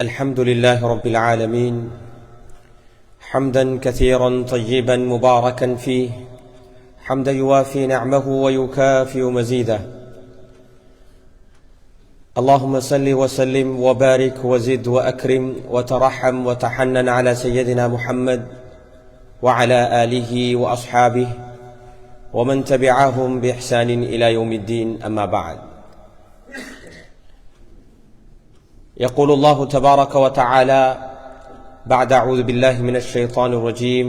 الحمد لله رب العالمين حمدا كثيرا طيبا مباركا فيه حمدا يوافي نعمه ويكافئ مزيده. اللهم صل وسلم وبارك وزد وأكرم وترحم وتحنن على سيدنا محمد وعلى آله وأصحابه ومن تبعهم بإحسان إلى يوم الدين. أما بعد، يقول الله تبارك وتعالى بعد أعوذ بالله من الشيطان الرجيم: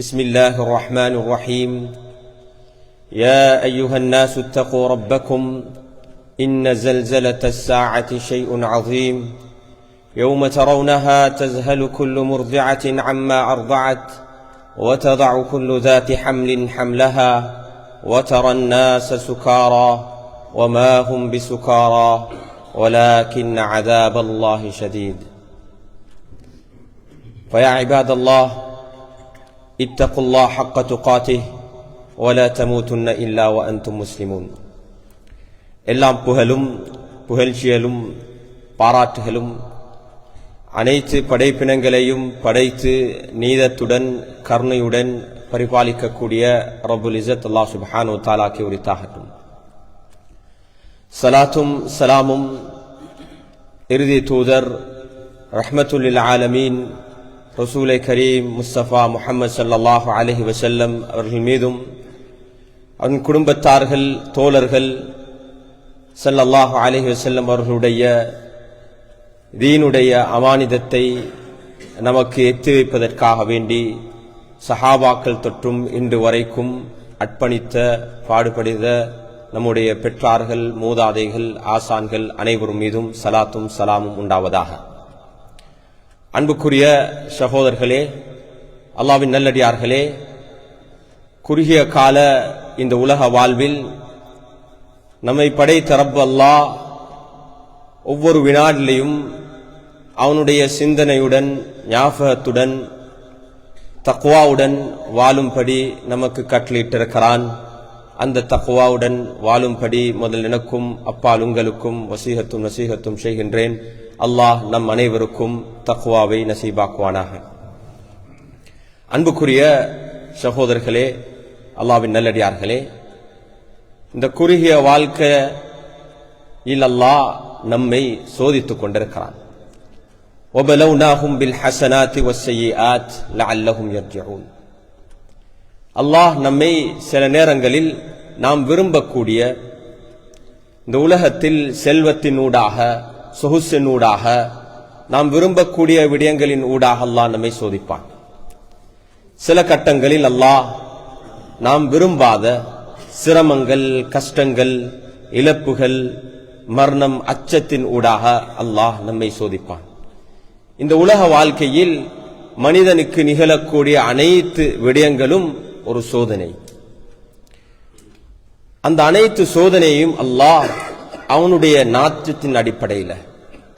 بسم الله الرحمن الرحيم. يا أيها الناس اتقوا ربكم إن زلزلة الساعة شيء عظيم يوم ترونها تذهل كل مرضعة عما أرضعت وتضع كل ذات حمل حملها وترى الناس سكارى وما هم بسكارى ولكن عذاب الله شديد. فيا عباد الله اتقوا الله حق تقاته ولا تموتن إلا وأنتم مسلمون. எல்லாம் புகழும் புகழ்ச்சியலும் பாராட்டுகளும் அனைத்து படைப்பினங்களையும் படைத்து நீதத்துடன் கருணையுடன் பரிபாலிக்கக்கூடிய ரப்புல் இஸ்ஸத் அல்லாஹ் சுப்ஹானஹு வ தஆலாக்கு உரித்தாகட்டும். சலாத்தும் சலாமும் இறுதி தூதர் ரஹ்மத்துல் லில் ஆலமீன் ரசூலை கரீம் முஸ்தபா முஹம்மது ஸல்லல்லாஹு அலைஹி வஸல்லம் அவர்கள் மீதும் அவன் குடும்பத்தார்கள் தோழர்கள் ஸல்லல்லாஹு அலைஹி வஸல்லம் அவர்களுடைய தீனுடைய அமானிதத்தை நமக்கு எத்தி வைப்பதற்காக வேண்டி சஹாபாக்கள் தொற்றும் இன்று வரைக்கும் அர்ப்பணித்த பாடுபடித நம்முடைய பெற்றார்கள் மூதாதைகள் ஆசான்கள் அனைவரும் மீதும் சலாத்தும் சலாமும் உண்டாவதாக. அன்புக்குரிய சகோதரர்களே, அல்லாஹ்வின் நல்லடியார்களே, குறுகிய கால இந்த உலக வாழ்வில் நம்மை படைத்த ரப் அல்லாஹ் ஒவ்வொரு வினாடிலையும் அவனுடைய சிந்தனையுடன் ஞாபகத்துடன் தக்வாவுடன் வாழும்படி நமக்கு கட்டளையிட்டிருக்கிறான். அந்த தக்வாவுடன் வாழும்படி முதல் எனக்கும் அப்பால் உங்களுக்கும் வசீகத்தும் நசீகத்தும் செய்கின்றேன். அல்லாஹ் நம் அனைவருக்கும் தக்வாவை நசீபாக்குவானாக. அன்புக்குரிய சகோதரர்களே, அல்லாஹ்வின் நல்லடியார்களே, இந்த குறுகிய வாழ்க்கையில் அல்லாஹ் நம்மை சோதித்துக் கொண்டிருக்கிறான். وَبَلَوْنَاهُمْ بِالْحَسَنَاتِ وَالسَّيِّئَاتِ لَعَلَّهُمْ يَرْجِعُونَ. அல்லாஹ் நம்மை சில நேரங்களில் நாம் விரும்பக்கூடிய இந்த உலகத்தில் செல்வத்தின் ஊடாக சொகுசின் ஊடாக நாம் விரும்பக்கூடிய விடயங்களின் ஊடாக அல்லாஹ் நம்மை சோதிப்பான். சில கட்டங்களில் அல்லாஹ் நாம் விரும்பாத சிரமங்கள், கஷ்டங்கள், இழப்புகள், மரணம், அச்சத்தின் ஊடாக அல்லாஹ் நம்மை சோதிப்பான். இந்த உலக வாழ்க்கையில் மனிதனுக்கு நிகழக்கூடிய அனைத்து விடயங்களும் ஒரு சோதனை. அந்த அனைத்து சோதனையும் அல்லாஹ் அவனுடைய நாட்டத்தின் அடிப்படையில்,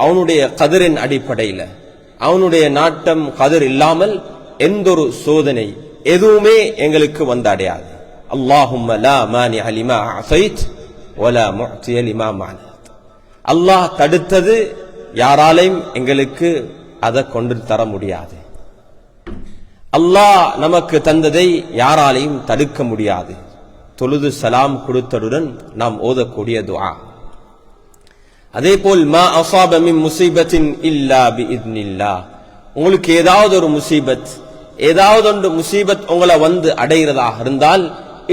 அவனுடைய கதிரின் அடிப்படையில், அவனுடைய நாட்டம் கதிர் இல்லாமல் எந்த ஒரு சோதனை எதுவுமே எங்களுக்கு வந்தடையாது. அல்லாஹும்ம லா மானிஅ லிமா அஸைத் வலா முஅ்திய லிமா மனஅத். அல்லாஹ் தடுத்தது யாராலையும் எங்களுக்கு அதை கொண்டு தர முடியாது. அல்லாஹ் நமக்கு தந்ததை யாராலையும் தடுக்க முடியாது. தொழுது சலாம் கொடுத்ததுடன் நாம் ஓதக்கூடிய துஆ. அதேபோல் மா அஸாப மின் முஸீபத்தின் இல்லா பிஇத்னில்லாஹ். உங்களுக்கு ஏதாவது ஒரு முசீபத், ஏதாவது ஒன்று முசீபத் உங்களை வந்து அடைகிறதாக இருந்தால்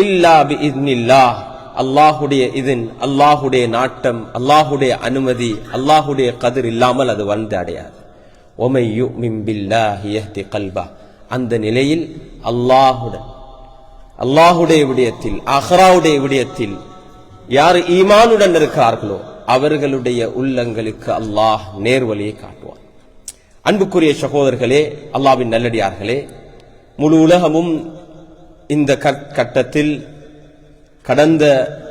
இல்லா பிஇத்னில்லாஹ், அல்லாஹுடைய இதன், அல்லாஹுடைய நாட்டம், அல்லாஹுடைய அனுமதி, அல்லாஹுடைய கதிர் இல்லாமல் அது வந்து அடையாது. وَمَن يُؤْمِن بِاللَّهِ يَهْدِ قَلْبَهُ. அந்த நிலையில் அல்லாஹுடைய விடயத்தில், ஆഖിറാவுடைய விடயத்தில் யார் ஈமானுடன் இருக்கிறார்களோ அவர்களுடைய உள்ளங்களுக்கு அல்லாஹ் நேர்வழியை காட்டுவார். அன்புக்குரிய சகோதரர்களே, அல்லாஹ்வின் நல்லடியார்களே, முழு உலகமும் இந்த கட்டத்தில் கடந்த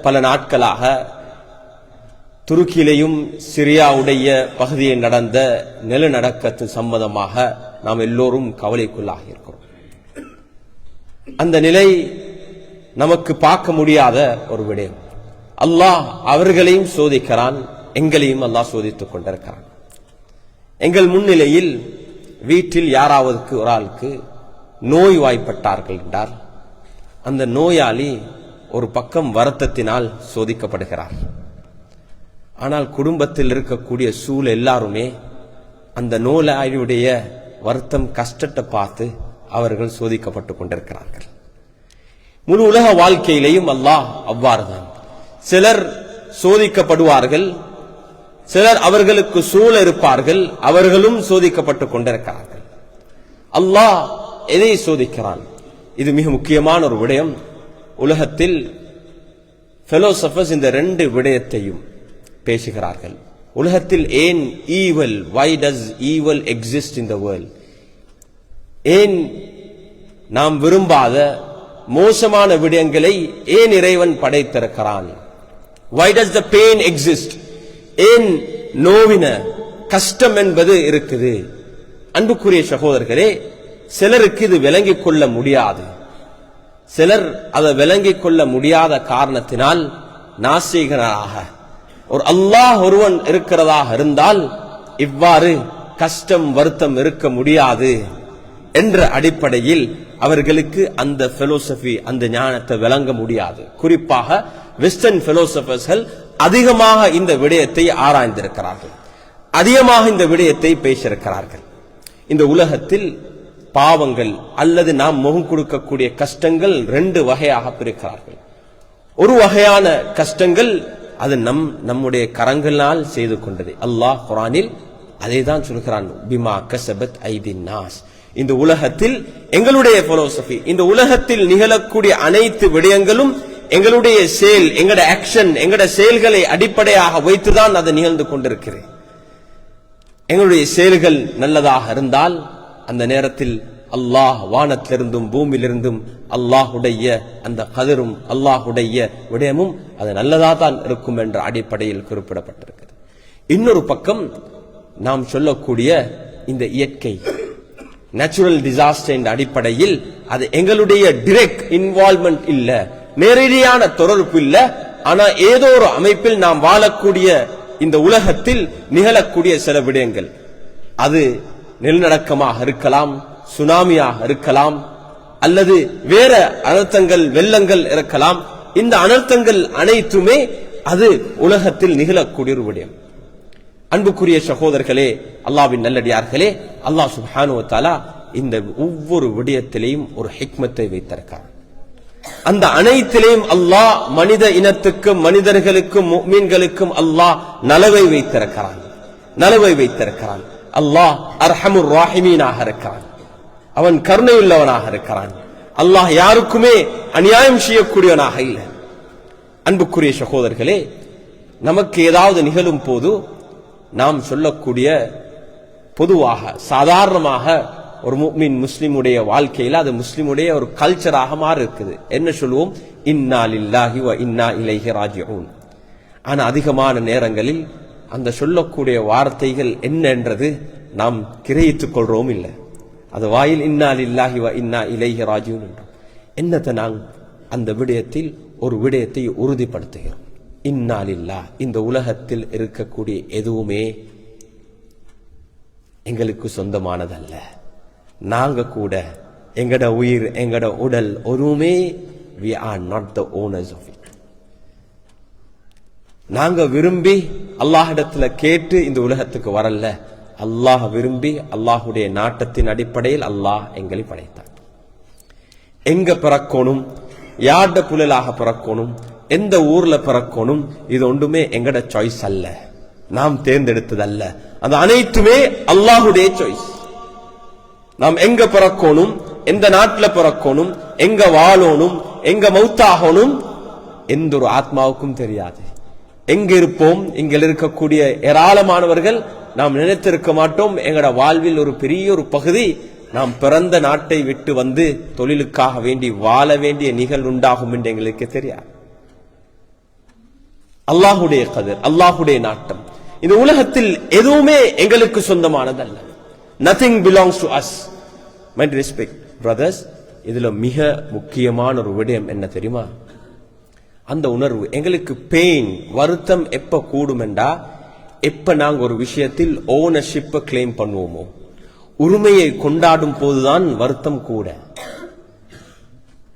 பல நாட்களாக துருக்கியிலேயும் சிரியாவுடைய பகுதியில் நடந்த நிலநடுக்கத்து சம்பந்தமாக நாம் எல்லோரும் கவலைக்குள்ளாக இருக்கிறோம். அந்த நிலை நமக்கு பார்க்க முடியாத ஒரு விடயம். அல்லாஹ் அவர்களையும் சோதிக்கிறான், எங்களையும் அல்லாஹ் சோதித்துக் கொண்டிருக்கிறான். எங்கள் முன்னிலையில் வீட்டில் யாராவதுக்கு ஒரு ஆளுக்கு நோய்வாய்ப்பட்டார்கள் என்றால் அந்த நோயாளி ஒரு பக்கம் வருத்தத்தினால் சோதிக்கப்படுகிறார். ஆனால் குடும்பத்தில் இருக்கக்கூடிய சூழல் எல்லாருமே அந்த நோயாளியுடைய வருத்தம் கஷ்டத்தை பார்த்து அவர்கள் சோதிக்கப்பட்டுக் கொண்டிருக்கிறார்கள். முழு உலக வாழ்க்கையிலேயும் அல்லாஹ் அவ்வாறுதான். சிலர் சோதிக்கப்படுவார்கள், சிலர் அவர்களுக்கு சூழ இருப்பார்கள், அவர்களும் சோதிக்கப்பட்டுக் கொண்டிருக்கிறார்கள். அல்லாஹ் எதை சோதிக்கிறான்? இது மிக முக்கியமான ஒரு விடயம். உலகத்தில் பிலோசபர்ஸ் இந்த ரெண்டு விடயத்தையும் பேசுகிறார்கள். உலகத்தில் ஏன் evil, why does evil exist in the world? ஏன் நாம் விரும்பாத மோசமான விடயங்களை ஏன் இறைவன் படைத்திருக்கிறான்? why does the pain exist? ஏன் நோவின கஷ்டம் என்பது இருக்குது? அன்புக்குரிய சகோதரர்களே, சிலருக்கு இது விளங்கிக் கொள்ள முடியாது. சிலர் அதை விளங்கிக் கொள்ள முடியாத காரணத்தினால் நாஸ்திகராக, ஒரு அல்லாஹ் ஒருவன் இருக்கிறதாக இருந்தால் இவ்வாறு கஷ்டம் வருத்தம் இருக்க முடியாது என்ற அடிப்படையில் அவர்களுக்கு அந்த பிலோசபி, அந்த ஞானத்தை விளங்க முடியாது. குறிப்பாக வெஸ்டர்ன் பிலோசபர்ஸ்கள் அதிகமாக இந்த விடயத்தை ஆராய்ந்திருக்கிறார்கள், அதிகமாக இந்த விடயத்தை பேசியிருக்கிறார்கள். இந்த உலகத்தில் பாவங்கள் அல்லது நாம் முகம் கொடுக்கக்கூடிய கஷ்டங்கள் ரெண்டு வகையாக பிரிக்கிறார்கள். ஒரு வகையான கஷ்டங்கள் அது நம்முடைய கரங்களால் செய்து கொண்டது. அல்லாஹ் குர்ஆனில் அதை தான் சொல்கிறான், பிமா கஸபத் ஐதின் நாஸ். இந்த உலகத்தில் எங்களுடைய பிலோசபி, இந்த உலகத்தில் நிகழக்கூடிய அனைத்து விடயங்களும் எங்களுடைய செயல், எங்கட ஆக்ஷன், எங்கட செயல்களை அடிப்படையாக வைத்துதான் அது நிகழ்ந்து கொண்டிருக்கிறது. எங்களுடைய செயல்கள் நல்லதாக இருந்தால் அந்த நேரத்தில் அல்லாஹ் வானத்திலிருந்தும் பூமியிலிருந்தும் அல்லாஹுடைய அந்த கதிரும் அல்லாஹுடைய விடயமும் அது நல்லதா தான் இருக்கும் என்ற அடிப்படையில் குறிப்பிடப்பட்டிருக்கிறது. இன்னொரு பக்கம் நாம் சொல்லக்கூடிய இந்த இயற்கை நேச்சுரல் டிசாஸ்டர் என்ற அடிப்படையில் அது எங்களுடைய டைரக்ட் இன்வால்வ்மெண்ட் இல்ல, நேரடியான தொடர்பு இல்ல. ஆனா ஏதோ ஒரு அமைப்பில் நாம் வாழக்கூடிய இந்த உலகத்தில் நிகழக்கூடிய சில விடயங்கள், அது நிலநடுக்கமாக இருக்கலாம், சுனாமியாக இருக்கலாம், அல்லது வேற அனர்த்தங்கள், வெள்ளங்கள் இருக்கலாம். இந்த அனர்த்தங்கள் அனைத்துமே அது உலகத்தில் நிகழக்கூடிய ஒரு விடயம். அன்புக்குரிய சகோதரர்களே, அல்லாஹ்வின் நல்லடியார்களே, அல்லாஹ் சுப்ஹானஹு வ தஆலா இந்த ஒவ்வொரு விடயத்திலேயும் ஒரு ஹிக்மத்தை வைத்திருக்கிறார். அந்த அனைத்திலேயும் அல்லாஹ் மனித இனத்துக்கும் மனிதர்களுக்கும் முஃமின்களுக்கும் அல்லாஹ் நலவை வைத்திருக்கிறான், நலவை வைத்திருக்கிறான். அல்லாஹ் அர்ஹமுர் ராஹிமீனாக இருக்கிறான், அவன் கருணையுள்ளவனாக இருக்கிறான். அல்லாஹ் யாருக்குமே அநியாயம் செய்யக்கூடியவனாக இல்லை. அன்புக்குரிய சகோதரர்களே, நமக்கு ஏதாவது நிகழும் போது நாம் சொல்லக்கூடிய பொதுவாக சாதாரணமாக ஒரு முஃமின் முஸ்லிமுடைய வாழ்க்கையில் அது முஸ்லிமுடைய ஒரு கல்ச்சராக மாறி இருக்குது. என்ன சொல்லுவோம்? இன்னா லில்லாஹி வ இன்னா இலைஹி ராஜிஊன். ஆனா அதிகமான நேரங்களில் அந்த சொல்லக்கூடிய வார்த்தைகள் என்ன என்றது நாம் கிரகித்துக் கொள்றோம் இல்லை. அது வாயில் இன்னா லில்லாஹி வ இன்னா இலைஹி ராஜிஊன் என்றோம். என்னத்தை நாங்கள் அந்த விடயத்தில் ஒரு விடயத்தை உறுதிப்படுத்துகிறோம். இன்னா லில்லாஹ், இந்த உலகத்தில் இருக்கக்கூடிய எதுவுமே எங்களுக்கு சொந்தமானதல்ல. நாங்க கூட எங்கட உயிர், எங்கட உடல் ஒருமே we are not the owners of it. நாங்க விரும்பி அல்லாஹ்விடத்துல கேட்டு இந்த உலகத்துக்கு வரல. அல்லாஹ் விரும்பி அல்லாஹுடைய நாட்டத்தின் அடிப்படையில் அல்லாஹ் எங்களை படைத்தார். எங்க பிறக்கணும், யார்ட புலலாக பிறக்கணும், எந்த ஊர்ல பிறக்கணும், இது ஒன்றுமே எங்கட சாய்ஸ் அல்ல, நாம் தேர்ந்தெடுத்ததல்ல. அது அனைத்துமே அல்லாஹுடைய சாய்ஸ். நாம் எங்க பிறக்கணும், எந்த நாட்டில் பிறக்கணும், எங்க வாழணும், எங்க மௌத்தாகணும், எந்த ஒரு ஆத்மாவுக்கும் தெரியாது. எங்க இருப்போம், இங்க இருக்கக்கூடிய ஏராளமானவர்கள் நாம் நினைத்திருக்க மாட்டோம். எங்கட வாழ்வில் ஒரு பெரிய ஒரு பகுதி நாம் பிறந்த நாட்டை விட்டு வந்து தொழிலுக்காக வேண்டி வாழ வேண்டிய நிகழ்வு உண்டாகும் என்று எங்களுக்கு தெரியாது. அல்லாஹுடைய கதிர், அல்லாஹுடைய நாட்டம். இந்த உலகத்தில் எதுவுமே எங்களுக்கு சொந்தமானதல்ல. Nothing belongs to us. My respect brothers, இதுல மிக முக்கியமான ஒரு விடயம் என்ன தெரியுமா? அந்த உணர்வு எங்களுக்கு பெயின், வருத்தம் எப்ப கூடும் என்றா, எப்ப நாங்க ஒரு விஷயத்தில் ஓனர்ஷிப்பை கிளைம் பண்ணுவோமோ, உரிமையை கொண்டாடும் போதுதான் வருத்தம் கூட.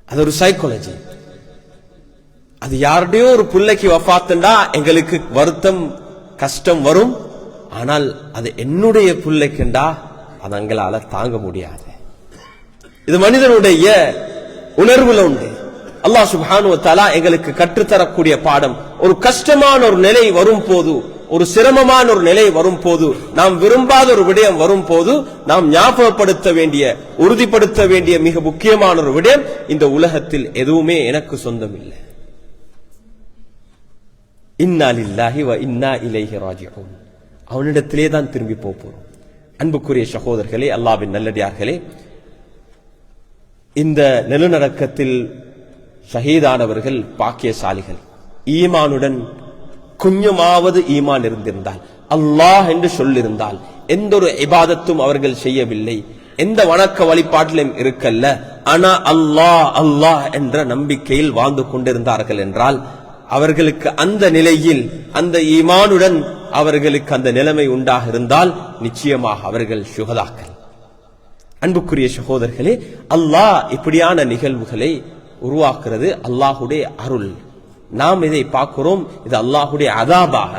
அது ஒரு சைக்காலஜி. அது யாருடையோ ஒரு பிள்ளைக்கு வஃபாத்துண்டா எங்களுக்கு வருத்தம் கஷ்டம் வரும். ஆனால் அது என்னுடைய பிள்ளைக்குண்டா அது எங்களால தாங்க முடியாது. இது மனிதனுடைய உணர்வுல உண்டு. அல்லாஹ் சுப்ஹானஹு வ தஆலா எங்களுக்கு கற்றுத்தரக்கூடிய பாடம். ஒரு கஷ்டமான ஒரு நிலை வரும் போது, ஒரு சிரமமான ஒரு நிலை வரும் போது, நாம் விரும்பாத ஒரு விடயம் வரும் போது நாம் ஞாபகப்படுத்த வேண்டிய, உறுதிப்படுத்த வேண்டிய மிக முக்கியமான ஒரு விடயம், இந்த உலகத்தில் எதுவுமே எனக்கு சொந்தம் இல்லை. இன்னா லில்லாஹி வ இன்னா இலைஹி ராஜிஊன். அவனிடத்திலே தான் திரும்பி போறோம். அன்புக்குரிய சகோதரர்களே, அல்லாஹ்வின் நல்லடியார்களே, இந்த நிலநடுக்கத்தில் ஷஹீதானவர்கள் பாக்கியசாலிகள். ஈமானுடன் கொஞ்சமாவது ஈமான் இருந்திருந்தால், அல்லாஹ் என்று சொல்லிருந்தால், எந்த ஒரு இபாதத்தும் அவர்கள் செய்யவில்லை, எந்த வணக்க வழிபாட்டிலும் இருக்கல்ல, ஆனா அல்லாஹ் அல்லாஹ் என்ற நம்பிக்கையில் வாழ்ந்து கொண்டிருந்தார்கள் என்றால், அவர்களுக்கு அந்த நிலையில் அந்த ஈமானுடன் அவர்களுக்கு அந்த நிலைமை உண்டாக இருந்தால் நிச்சயமாக அவர்கள் சுகதாக்கள். அன்புக்குரிய சகோதரர்களே, அல்லாஹ் இப்படியான நிகழ்வுகளை உருவாக்குறது அல்லாஹுடைய அருள். நாம் இதை பார்க்கிறோம், இது அல்லாஹுடைய அதாபாக.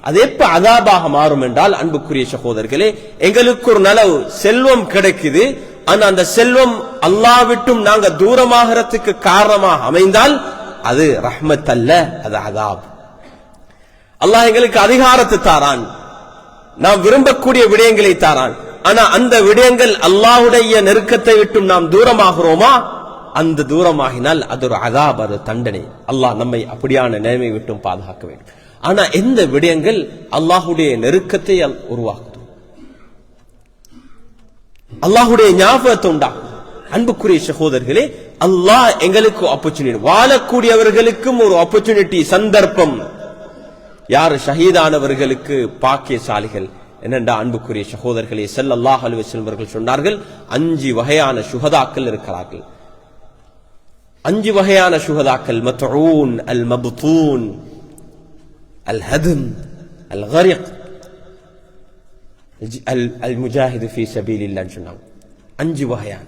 அது எப்ப அதாபாக மாறும் என்றால், அன்புக்குரிய சகோதரர்களே, எங்களுக்கு ஒரு நலவு செல்வம் கிடைக்குது, ஆனா அந்த செல்வம் அல்லாஹ் விட்டும் நாங்க தூரமாகிறதுக்கு காரணமாக அமைந்தால் அது ரஹ்மத் அல்ல, அது அதாப். அல்லாஹ் எங்களுக்கு அதிகாரத்தை தாரான், நாம் விரும்பக்கூடிய விடயங்களை தாரான், ஆனா அந்த விடயங்கள் அல்லாஹுடைய நெருக்கத்தை விட்டும் நாம் தூரமாகிறோமா, அந்த தூரமாகினால் அது ஒரு அதாப், அது தண்டனை. அல்லாஹ் நம்மை அப்படியான நிலைமை விட்டும் பாதுகாக்க வேண்டும். ஆனா எந்த விடயங்கள் அல்லாஹுடைய நெருக்கத்தை உருவாக்குது, அல்லாஹுடைய ஞாபகத்தை உண்டாகும். அன்புக்குரிய சகோதரர்களே, அல்லாஹ் எங்களுக்கு ஆப்பர்ச்சுனிட்டி, வாழக்கூடியவர்களுக்கும் ஒரு ஆப்பர்ச்சுனிட்டி, சந்தர்ப்பம். யார் ஷஹீதானவர்களுக்கு பாக்கியசாலிகள் என்னென்றா, அன்புக்குரிய சகோதரர்களே, ஸல்லல்லாஹு அலைஹி வஸல்லம் அவர்கள் சொன்னார்கள், 5 வகையான சுஹதாக்கள் இருக்கிறார்கள். 5 வகையான சுஹதாக்கள்: மத்ஊன், அல் மப்தூன், அல் ஹதம், அல் கரிக், அல் முஜாஹிது ஃபீ சபீலில்லாஹ் சொன்னாங்க. 5 வகையான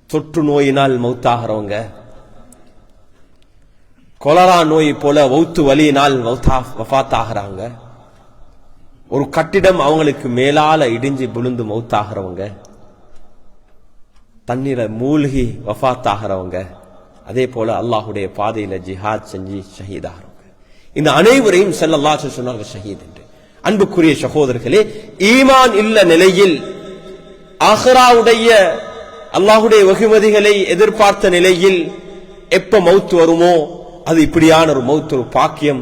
தொற்று நோயினால் மௌத்தாகிறவங்க, கொலரா நோய் போல வௌத்து வலியினால் வஃபாத்தாகிறாங்க, ஒரு கட்டிடம் அவங்களுக்கு மேலால இடிஞ்சு விழுந்து மௌத்தாகிறவங்க, தண்ணீரை மூழ்கி வஃபாத்தாகிறவங்க, அதே போல அல்லாஹுடைய பாதையில ஜிஹாத் செஞ்சு ஷஹீதாகிறவங்க. இந்த அனைவரையும் ஸல்லல்லாஹு அலைஹி வஸல்லம் சொன்னார்கள் ஷஹீத் என்று. அன்புக்குரிய சகோதரர்களே, ஈமான் இல்ல நிலையில், ஆகிராவுடைய அல்லாஹுடைய வெகுமதிகளை எதிர்பார்த்த நிலையில் எப்ப மௌத்து வருமோ, அது இப்படியான ஒரு மௌத்து, ஒரு பாக்கியம்.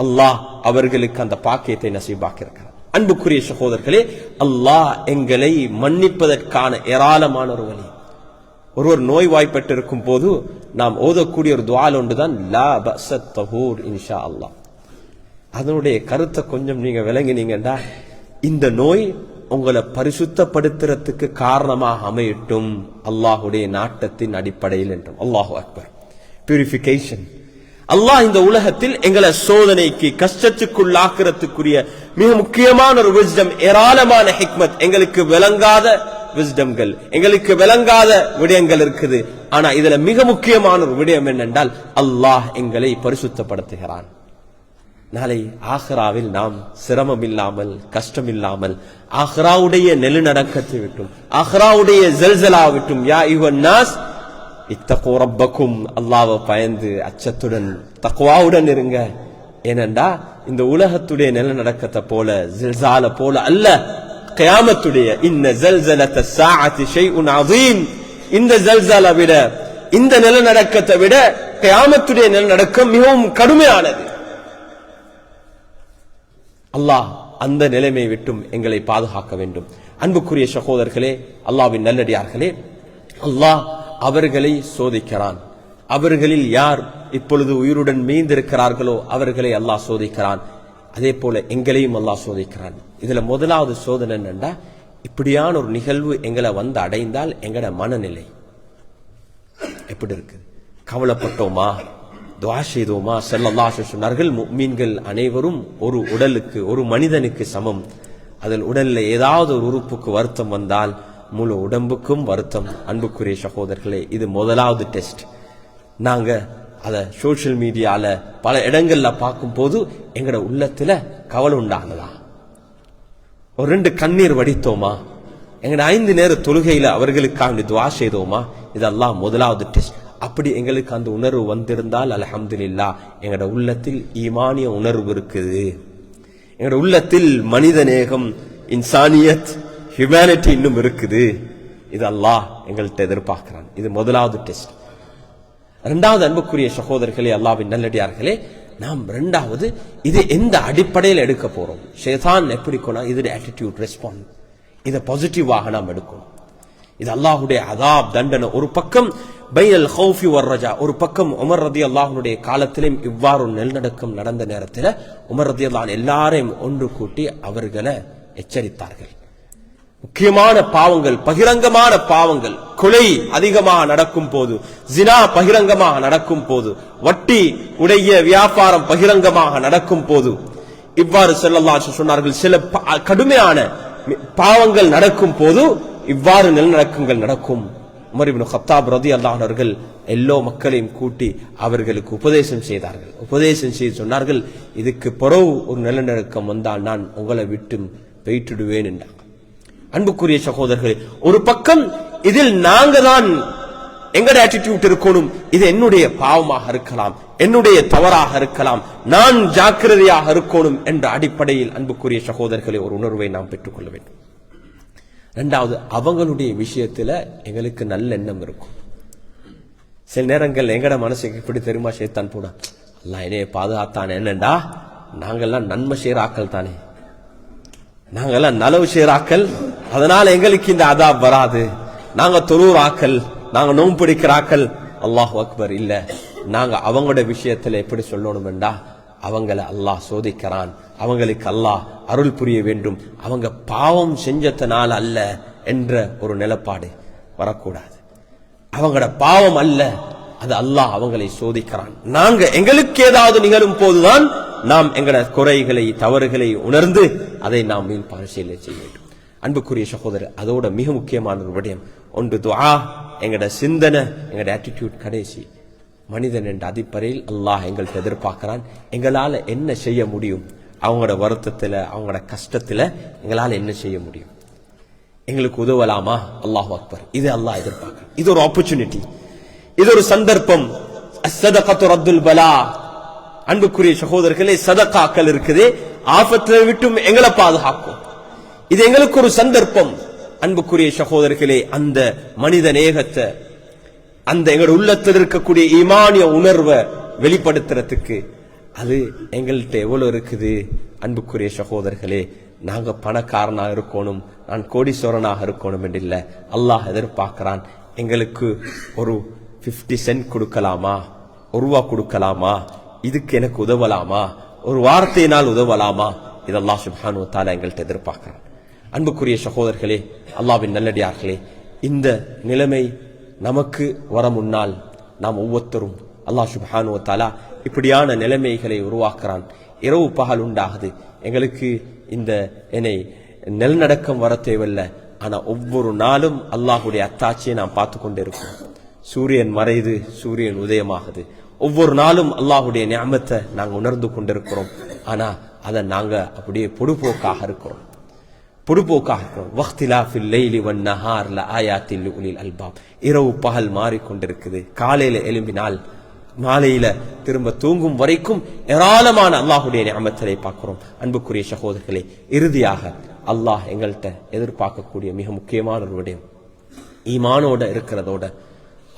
அல்லாஹ் அவர்களுக்கு அந்த பாக்கியத்தை நசீபாக்கி இருக்கிறார். அன்புக்குரிய சகோதரர்களே, அல்லாஹ் எங்களை மன்னிப்பதற்கான ஏராளமான ஒரு வழி. ஒருவர் நோய்வாய்ப்பட்டு இருக்கும் போது நாம் ஓதக்கூடிய ஒரு துஆ ஒன்றுதான், லா பஸத் தஹூர் இன்ஷா அல்லாஹ். அதனுடைய கருத்தை கொஞ்சம் நீங்க விளங்கினீங்கடா, இந்த நோய் உங்களை பரிசுத்தப்படுத்துறதுக்கு காரணமாக அமையட்டும் அல்லாஹுடைய நாட்டத்தின் அடிப்படையில் என்றும். அல்லாஹு அக்பர். பியூரிபிகேஷன். அல்லாஹ் இந்த உலகத்தில் எங்களை சோதனைக்கு, கஷ்டத்துக்குள்ளாக்குறதுக்குரிய மிக முக்கியமான ஒரு விஸ்டம், ஏராளமான ஹிக்மத், எங்களுக்கு விளங்காத விஸ்டம்கள், எங்களுக்கு விளங்காத விடயங்கள் இருக்குது. ஆனா இதுல மிக முக்கியமான ஒரு விடயம் என்னென்றால், அல்லாஹ் எங்களை பரிசுத்தப்படுத்துகிறான். நாளை ஆஹ்ராவில் நாம் சிரமம் இல்லாமல், கஷ்டம் இல்லாமல், ஆஹ்ராவுடைய நெலுநடக்கத்தை விட்டும், ஆஹ்ராவுடைய ஜல்சலா விட்டும், யா அய்யுஹன் நாஸ் இத்தகூ ரப்பக்கும், அல்லாஹ்வை பயந்து அச்சத்துடன் தக்வாவுடன் இருங்க. ஏனென்றா இந்த உலகத்துடைய நிலநடக்கத்தை போல, ஜில்சால போல அல்ல, கியாமத்துடைய இன்ன ஜல்சலத ஸாஅத்தி ஷைஉன் அதீம், இந்த ஜல்சலா விட, இந்த நிலநடக்கத்தை விட கியாமத்துடைய நிலநடக்கம் மிகவும் கடுமையானது. அல்லாஹ் அந்த நிலைமை விட்டும் எங்களை பாதுகாக்க வேண்டும். அன்புக்குரிய சகோதரர்களே, அல்லாஹ்வின் நல்லடியார்களே, அல்லாஹ் அவர்களை சோதிக்கிறான். அவர்களில் யார் இப்பொழுது உயிருடன் மீந்திருக்கிறார்களோ அவர்களை அல்லாஹ் சோதிக்கிறான். அதே போல எங்களையும் அல்லாஹ் சோதிக்கிறான். இதுல முதலாவது சோதனை என்னண்டா, இப்படியான ஒரு நிகழ்வு எங்களை வந்து அடைந்தால் எங்கட மனநிலை எப்படி இருக்குது? கவலைப்பட்டோமா, துஆ செய்தோமா? ஸல்லல்லாஹு அலைஹி சொன்னார்கள், முஃமின்கள் அனைவரும் ஒரு உடலுக்கு, ஒரு மனிதனுக்கு சமம். அதில் உடல்ல ஏதாவது ஒரு உறுப்புக்கு வருத்தம் வந்தால் முழு உடம்புக்கும் வருத்தம். அன்புக்குரிய சகோதரர்களே, இது முதலாவது டெஸ்ட். நாங்க அத சோசியல் மீடியால பல இடங்கள்ல பார்க்கும் போது எங்கட உள்ளத்துல கவலை உண்டாங்களா? ஒரு 2 கண்ணீர் வடித்தோமா? எங்கட 5 நேர தொழுகையில அவர்களுக்காக துஆ செய்தோமா? இதெல்லாம் முதலாவது டெஸ்ட். அப்படி எங்களுக்கு அந்த உணர்வு வந்திருந்தால் அல்ஹம்துலில்லாஹ், எங்கட உள்ளத்தில் ஈமானிய உணர்வு இருக்குது. எங்கட உள்ளத்தில் மனிதநேகம், இன்சானியத், ஹியூமனிட்டி இன்னும் இருக்குது. இது அல்லாஹ் எங்கள்கிட்ட எதிர்பார்க்கிறான். இது முதலாவது டெஸ்ட். 2வது அன்புக்குரிய சகோதரர்களே, அல்லாஹ்வின் நல்லடியார்களே, நாம் 2வது இது எந்த அடிப்படையில் எடுக்க போறோம்? ஷைத்தான் எப்படி கொண்டா இது ஆட்டிடியூட் ரெஸ்பான்ஸ், இதை பாசிட்டிவாக நாம் எடுக்கணும். இது அல்லாஹ்வுடைய அதாப், தண்டனை. ஒரு பக்கம் பைனல் ஹௌஃபி வர் ரஜா, ஒரு பக்கம் உமர் ரலியல்லாஹுடைய காலத்திலும் இவ்வாறு நெல்நடுக்கம் நடந்த நேரத்தில் உமர் ரலியல்லாஹு எல்லாரையும் ஒன்று கூட்டி அவர்களை எச்சரித்தார்கள். முக்கியமான பாவங்கள், பகிரங்கமான பாவங்கள், கொலை அதிகமாக நடக்கும் போது, ஜினா பகிரங்கமாக நடக்கும் போது, வட்டி உடைய வியாபாரம் பகிரங்கமாக நடக்கும் போது, இவ்வாறு ஸல்லல்லாஹு அலைஹி சொன்னார்கள். சில கடுமையான பாவங்கள் நடக்கும் போது இவ்வாறு நிலநடுக்கங்கள் நடக்கும். உமர் இப்னு கத்தாப் ரலியல்லாஹு அன்ஹு அவர்கள் எல்லோ மக்களையும் கூட்டி அவர்களுக்கு உபதேசம் செய்தார்கள். உபதேசம் செய்து சொன்னார்கள், இதுக்கு பிறகு ஒரு நிலநடுக்கம் வந்தால் நான் உங்களை விட்டு போயிட்டுடுவேன் என்றார். அன்புக்குரிய சகோதரர்களே, ஒரு பக்கம் இதில் நாங்க தான் எங்கட ஆட்டிடியூட் இருக்கணும். இது என்னுடைய பாவமாக இருக்கலாம், என்னுடைய தவறாக இருக்கலாம், நான் ஜாக்கிரதையாக இருக்கணும் என்ற அடிப்படையில் அன்புக்குரிய சகோதரர்களே ஒரு உணர்வை நாம் பெற்றுக்கொள்ள வேண்டும். 2வது, அவங்களுடைய விஷயத்துல எங்களுக்கு நல்ல எண்ணம் இருக்கும். சில நேரங்கள் எங்கட மனசுக்கு இப்படி தெரியுமா, ஷைத்தான் போட அல்லாஹ் என்னைய பாதுகாத்தான். என்னண்டா, நாங்கெல்லாம் நன்மை செய்யற ஆக்கள் தானே, நாங்கெல்லாம் நலவு செய்யறாக்கள், அதனால எங்களுக்கு இந்த அதாப் வராது. நாங்க தொழுற ஆக்கள், நாங்க நோம்பு பிடிக்கிறாக்கள். அல்லாஹ் அக்பர். இல்ல, நாங்க அவங்களோட விஷயத்துல எப்படி சொல்லணும் என்றா, அவங்களை அல்லாஹ் சோதிக்கிறான், அவங்களுக்கு அல்லாஹ் அருள் புரிய வேண்டும், அவங்க பாவம் செஞ்சதனால் அல்ல என்ற ஒரு நிலைப்பாடு வரக்கூடாது. அவங்களோட பாவம் அல்ல, அது அல்லாஹ் அவங்களை சோதிக்கிறான். நாங்க எங்களுக்கு ஏதாவது நிகழும் போதுதான் நாம் எங்களோட குறைகளை, தவறுகளை உணர்ந்து அதை நாம் மீள் பரிசீலனை செய்ய வேண்டும். அன்புக்குரிய சகோதரர், அதோட மிக முக்கியமான ஒரு விடயம் ஒன்று துஆ. எங்களோட சிந்தனை, எங்களோட ஆட்டிடியூட் கடைசி மனிதன் என்ற அடிப்படையில் அல்லாஹ் எங்கள்கிட்ட எதிர்பார்க்கிறான். எங்களால என்ன செய்ய முடியும்? அவங்களோட வருத்தத்துல, அவங்களோட கஷ்டத்துல எங்களால என்ன செய்ய முடியும்? எங்களுக்கு உதவலாமா? அல்லாஹு அக்பர். இது அல்லாஹ் எதிர்பார்க்கிறான். இது ஒரு ஆப்பர்ச்சுனிட்டி, இது ஒரு சந்தர்ப்பம். அஸ்ஸதகத்து ரத்துல் பலா. அன்புக்குரிய சகோதரர்களே, சதகாக்கள் இருக்குது, ஆபத்தை விட்டும் எங்களை பாதுகாக்கும். இது எங்களுக்கு ஒரு சந்தர்ப்பம். அன்புக்குரிய சகோதரர்களே, அந்த மனித நேகத்தை, அந்த எங்களோட உள்ளத்தில் இருக்கக்கூடிய ஈமானிய உணர்வை வெளிப்படுத்துறதுக்கு அது எங்கள்கிட்ட எவ்வளவு இருக்குது. அன்புக்குரிய சகோதரர்களே, நாங்க பணக்காரனாக இருக்கணும், நான் கோடீஸ்வரனாக இருக்கணும் என்று இல்லை. அல்லாஹ் எதிர்பார்க்கிறான், எங்களுக்கு ஒரு 50 சென்ட் கொடுக்கலாமா, ₹1 கொடுக்கலாமா, இதுக்கு எனக்கு உதவலாமா, ஒரு வார்த்தையினால் உதவலாமா? இது அல்லாஹ் சுப்ஹானஹு வ தஆலா எங்கள்கிட்ட எதிர்பார்க்கிறான். அன்புக்குரிய சகோதரர்களே, அல்லாஹ்வின் நல்லடியார்களே, இந்த நிலைமை நமக்கு வர முன்னால் நாம் ஒவ்வொருத்தரும் அல்லாஹ் சுப்ஹானஹு வ தஆலா இப்படியான நிலைமைகளை உருவாக்குறான். இரவு பகல் உண்டாகுது. எங்களுக்கு இந்த நிலநடுக்கம் வர தேவையில்லை. ஆனா ஒவ்வொரு நாளும் அல்லாஹுடைய அத்தாட்சியை நாம் பார்த்து கொண்டே இருக்கோம். சூரியன் மறையுது, சூரியன் உதயமாகுது. ஒவ்வொரு நாளும் அல்லாஹுடைய நிஅமத்தை நாங்க உணர்ந்து கொண்டிருக்கிறோம். ஆனா அதை நாங்க அப்படியே பொடுபோக்காக இருக்கிறோம். வக்திலாஃபில் லைலி வன் நஹார் லஆயாத்தில் லிஉலில் அல்பாப். இரவு பகல் மாறிக்கொண்டிருக்குது. காலையில எழும்பினால் மாலையில திரும்ப தூங்கும் வரைக்கும் ஏராளமான அல்லாஹுடைய நிஅமத்தை பார்க்கிறோம். அன்புக்குரிய சகோதரர்களே, இறுதியாக அல்லாஹ் எங்கள்கிட்ட எதிர்பார்க்கக்கூடிய மிக முக்கியமான ஒரு விடயம், ஈமானோட இருக்கிறதோட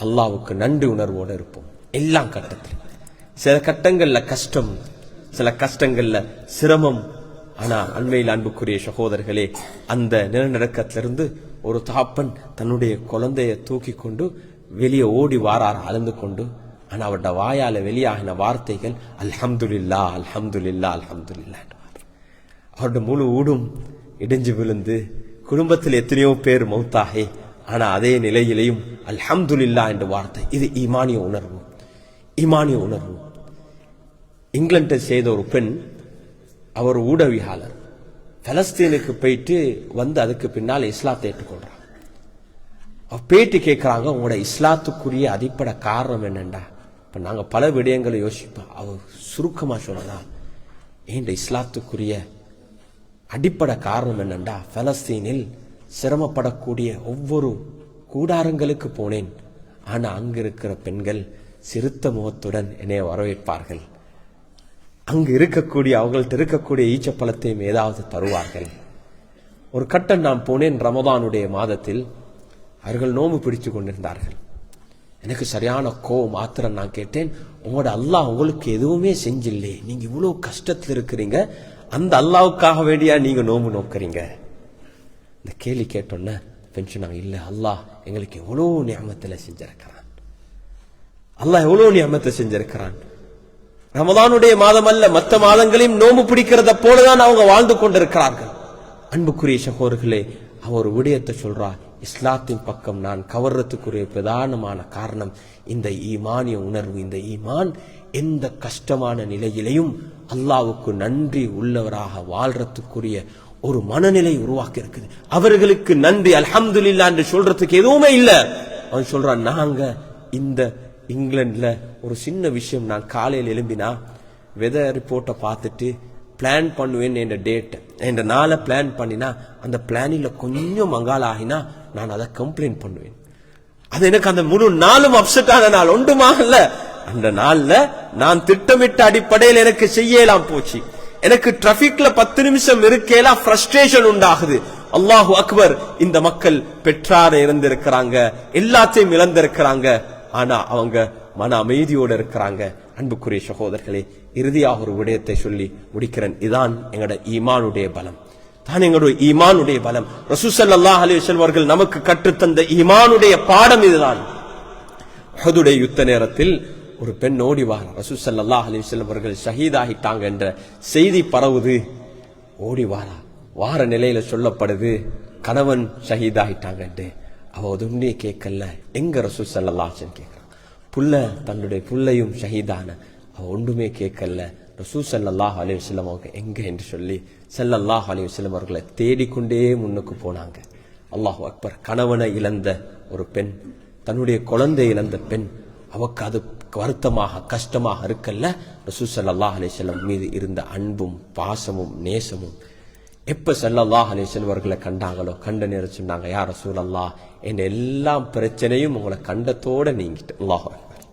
அல்லாஹ்வுக்கு நன்றி உணர்வோட இருப்போம். எல்லா கட்டத்திலும் சில கட்டங்கள்ல கஷ்டம், சில கஷ்டங்கள்ல சிரமம். ஆனா அண்மையில் அன்புக்குரிய சகோதரர்களே, அந்த நிலநடுக்கத்திலிருந்து ஒரு தகப்பன் தன்னுடைய குழந்தைய தூக்கி கொண்டு வெளியே ஓடி வாரார் அழுந்து கொண்டு. ஆனா அவருடைய வாயால வெளியாகின வார்த்தைகள் அல்ஹம்துலில்லா, அல்ஹம்துலில்லா, அல்ஹம்துலில்லா. அவருடைய முழு ஊடும் இடிஞ்சு விழுந்து, குடும்பத்தில் எத்தனையோ பேர் மௌத்தாகி, ஆனா அதே நிலையிலையும் அல்ஹம்துலில்லா என்ற வார்த்தை. இது ஈமானிய உணர்வு, ஈமானிய உணர்வு. இங்கிலாண்டை செய்த ஒரு பெண், அவர் ஊடகவியாளர், பலஸ்தீனுக்கு போயிட்டு வந்து அதுக்கு பின்னால் இஸ்லாத்தை ஏற்றுக்கொள்றாங்க. பேட்டி கேட்கிறாங்க, உங்களோட இஸ்லாத்துக்குரிய அடிப்படை காரணம் என்னண்டா? இப்ப நாங்க பல விடயங்களை யோசிப்போம். அவர் சுருக்கமா சொல்லலாம், ஏண்ட இஸ்லாத்துக்குரிய அடிப்படை காரணம் என்னண்டா, பலஸ்தீனில் சிரமப்படக்கூடிய ஒவ்வொரு கூடாரங்களுக்கு போனேன். ஆனா அங்க இருக்கிற பெண்கள் சிறுத்த முகத்துடன் என்னை வரவேற்பார்கள். அங்கு இருக்கக்கூடிய அவங்கள்ட்ட இருக்கக்கூடிய ஈச்சப்பழத்தையும் ஏதாவது தருவார்கள். ஒரு கட்டம் நான் போனேன், ரமதானுடைய மாதத்தில் அவர்கள் நோம்பு பிடிச்சு கொண்டிருந்தார்கள். எனக்கு சரியான கோவம், ஆத்திரம். நான் கேட்டேன், உங்களோட அல்லாஹ் உங்களுக்கு எதுவுமே செஞ்சில்லே, நீங்க இவ்வளவு கஷ்டத்தில் இருக்கிறீங்க, அந்த அல்லாவுக்காக வேண்டியா நீங்க நோம்பு நோக்குறீங்க? இந்த கேள்வி கேட்டோன்ன பென்ஷனாங்க, இல்ல அல்லாஹ் எங்களுக்கு எவ்வளவு நியமத்துல செஞ்சிருக்கிறான், அல்லாஹ் எவ்வளவு நியமத்தை செஞ்சிருக்கிறான். ரமதானுடைய மாதம் அல்ல, மற்ற மாதங்களையும் நோம்பு பிடிக்கிறத போலதான் அவங்க வாழ்ந்து கொண்டிருக்கிறார்கள். அன்புக்குரிய சகோதரர்களே, அவர் விடயத்தை சொல்றார், இஸ்லாத்தின் பக்கம் நான் கவர்றதுக்குரிய பிரதானமான காரணம் இந்த ஈமானிய உணர்வு. இந்த ஈமான் எந்த கஷ்டமான நிலையிலையும் அல்லாஹ்வுக்கு நன்றி உள்ளவராக வாழ்றதுக்குரிய ஒரு மனநிலை உருவாக்கி இருக்குது. அவர்களுக்கு நன்றி அல்ஹம்துலில்லாஹ் என்று சொல்றதுக்கு எதுவுமே இல்ல. அவன் சொல்றான், நாங்க இந்த இங்கிலாந்துல ஒரு சின்ன விஷயம், நான் காலையில் எழும்பினா வெதர் ரிப்போர்ட்டை பார்த்துட்டு பிளான் பண்ணுவேன், என் டேட் என் நாளை பிளான் பண்ணினா அந்த பிளானில் கொஞ்சம் மங்கால ஆகினா நான் அதை கம்ப்ளைண்ட் பண்ணுவேன். அது எனக்கு அந்த முழு நாளும் அப்செட் ஆன நாள் ஒன்றுமாகல. அந்த நாள்ல நான் திட்டமிட்ட அடிப்படையில் எனக்கு செய்யலாம் போச்சு. எனக்கு டிராபிக்ல 10 நிமிஷம் இருக்கலாம், ஃப்ரஸ்ட்ரேஷன் உண்டாகுது. அல்லாஹு அக்பர், இந்த மக்கள் பெற்றார இருந்திருக்கிறாங்க, எல்லாத்தையும் இழந்திருக்கிறாங்க, ஆனா அவங்க மன அமைதியோடு இருக்கிறாங்க. அன்புக்குரிய சகோதரர்களே, இறுதியாக ஒரு விடயத்தை சொல்லி முடிக்கிறேன். இதான் எங்களோட ஈமானுடைய பலம், தான் எங்களுடைய ஈமானுடைய பலம். ரசூல் ஸல்லல்லாஹு அலைஹி வஸல்லம் அவர்கள் நமக்கு கற்றுத்தந்த ஈமானுடைய பாடம் இதுதான். உஹதுடைய யுத்த நேரத்தில் ஒரு பெண் ஓடி வார, ரசூல் ஸல்லல்லாஹு அலைஹி வஸல்லம் அவர்கள் ஷஹீதாகிட்டாங்க என்ற செய்தி பரவுது. ஓடி வார நிலையில சொல்லப்படுது, கணவன் ஷஹீதாகிட்டாங்க என்று. அவ ஒதுமே கேட்கல. எங்க ரசூல் ஸல்லல்லாஹு அலைஹி வஸல்லம் கேட்கிறான், புள்ள தன்னுடைய புள்ளையும் ஷஹீதான. அவ ஒன்றுமே கேட்கல. ரசூல் ஸல்லல்லாஹு அலைஹி வஸல்லம் அவங்க எங்க என்று சொல்லி ஸல்லல்லாஹு அலைஹி வஸல்லம் அவர்களை தேடிக்கொண்டே முன்னுக்கு போனாங்க. அல்லாஹு அக்பர். கணவனை இழந்த ஒரு பெண், தன்னுடைய குழந்தை இழந்த பெண், அவக்கு அது வருத்தமாக கஷ்டமாக இருக்கல்ல. ரசூல் ஸல்லல்லாஹு அலைஹி வஸல்லம் மீது இருந்த அன்பும் பாசமும் நேசமும் எப்ப ஸல்லல்லாஹு அலைஹி வஸல்லம் அவர்களை கண்டாங்களோ, கண்ட நேரம் சொன்னாங்க, யா ரசூலல்லாஹ், என் எல்லா பிரச்சனையும் உங்களை கண்டத்தோட நீங்கிட்டு. அல்லாஹு அக்பர்.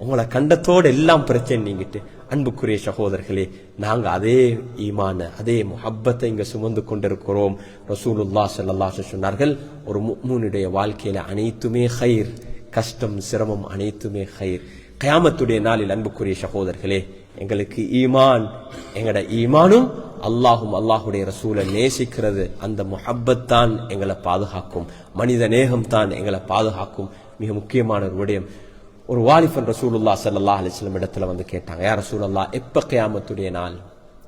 உங்களை கண்டத்தோட எல்லாம் பிரச்சனை நீங்கிட்டு. அன்புக்குரிய சகோதரர்களே, நாங்க அதே ஈமான அதே முஹப்பத்தை இங்க சுமந்து கொண்டிருக்கிறோம். ரசூலுல்லாஹ் ஸல்லல்லாஹு அலைஹி வஸல்லம் சொன்னார்கள், ஒரு முஃமினுடைய வாழ்க்கையில அனைத்துமே ஹைர், கஷ்டம் சிரமம் அனைத்துமே ஹைர். கியாமத்துடைய நாளில் அன்புக்குரிய சகோதரர்களே, எங்களுக்கு ஈமான், எங்கட ஈமானும் அல்லாஹும் அல்லாஹுடைய ரசூலை நேசிக்கிறது, அந்த முஹப்பத் தான் எங்களை பாதுகாக்கும். மனித நேகம் தான் எங்களை பாதுகாக்கும். மிக முக்கியமான ஒரு விடயம், ஒரு வாலிபன் ரசூலுல்லாஹ் ஸல்லல்லாஹு அலைஹி வஸல்லம் இடத்துல வந்து கேட்டாங்க, யா ரசூலல்லாஹ், எப்ப கியாமத்துடைய நாள்?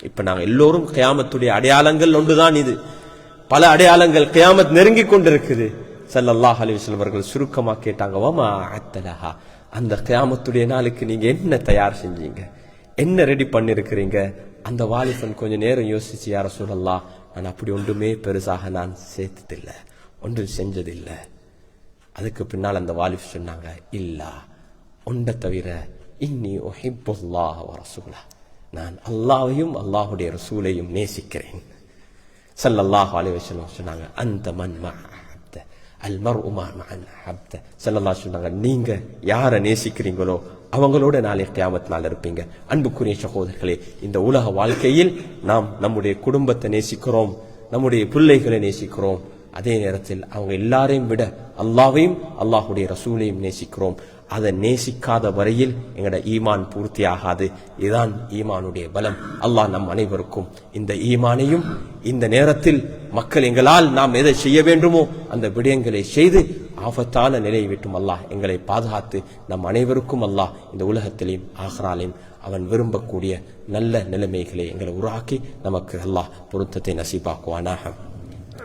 இப்ப நாங்க எல்லோரும் கியாமத்துடைய அடையாளங்கள் ஒன்றுதான் இது, பல அடையாளங்கள், கியாமத் நெருங்கி கொண்டிருக்குது. ஸல்லல்லாஹு அலைஹி வஸல்லம் அவர்கள் சுருக்கமா கேட்டாங்க, வமா அத்தலஹா, அந்த கியாமத்துடைய நாளுக்கு நீங்க என்ன தயார் செஞ்சீங்க, என்ன ரெடி பண்ணிருக்கிறீங்க? அந்த வாலிபன் கொஞ்ச நேரம் யோசிச்சு, யா ரசூலல்லாஹ், நான் அப்படி ஒன்றுமே பெருசாக நான் சேர்த்ததில்லை, ஒன்றும் செஞ்சதில்லை. அதுக்கு பின்னால் அந்த வாலிபன் சொன்னாங்க, இல்லா, ஒன்றை தவிர, இன்னி உஹிப்புல்லாஹ வ ரசூலஹ், நான் அல்லாஹ்வையும் அல்லாஹ்வுடைய ரசூலையும் நேசிக்கிறேன். ஸல்லல்லாஹு அலைஹி வஸல்லம் சொன்னாங்க, அந்த மன் மஅஹப்த அல் மர்உ மஅன் அஹப்த. ஸல்லல்லாஹு சொன்னாங்க, நீங்க யாரை நேசிக்கிறீங்களோ அவங்களோட நாளை கியாமத் நாள் இருப்பீங்க. அன்புக்குரிய சகோதரர்களே, இந்த உலக வாழ்க்கையில் நாம் நம்முடைய குடும்பத்தை நேசிக்கிறோம், நம்முடைய பிள்ளைகளை நேசிக்கிறோம், அதே நேரத்தில் அவங்க எல்லாரையும் விட அல்லாஹ்வையும் அல்லாஹ்வுடைய ரசூலையும் நேசிக்கிறோம். அதை நேசிக்காத வரையில் எங்களோட ஈமான் பூர்த்தி ஆகாது. இதுதான் ஈமானுடைய பலம். அல்லாஹ் நம் அனைவருக்கும் இந்த ஈமானையும், இந்த நேரத்தில் மக்கள் எங்களால் நாம் எதை செய்ய வேண்டுமோ அந்த விடயங்களை செய்து ஆபத்தான நிலையை விட்டும் அல்லாஹ் எங்களை பாதுகாத்து நம் அனைவருக்கும் அல்லாஹ் இந்த உலகத்திலையும் ஆഖിറാலையும் அவன் விரும்பக்கூடிய நல்ல நிலைமைகளை எங்களை உருவாக்கி நமக்கு அல்லாஹ் பொருத்தத்தை நசீபாக்குவானாக.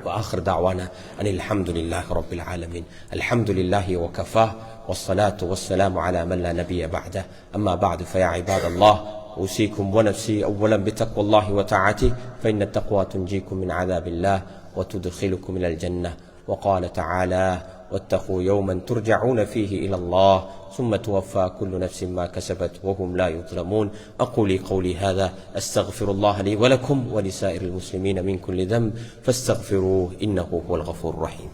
وآخر دعوانا أن الحمد لله رب العالمين. الحمد لله وكفاه والصلاة والسلام على من لا نبي بعده. أما بعد فيا عباد الله أوصيكم ونفسي أولا بتقوى الله وطاعته فإن التقوى تنجيكم من عذاب الله وتدخلكم إلى الجنة. وقال تعالى واتقوا يوما ترجعون فيه إلى الله ثم توفى كل نفس ما كسبت وهم لا يظلمون. أقول قولي هذا أستغفر الله لي ولكم ولسائر المسلمين من كل ذنب فاستغفروه إنه هو الغفور الرحيم.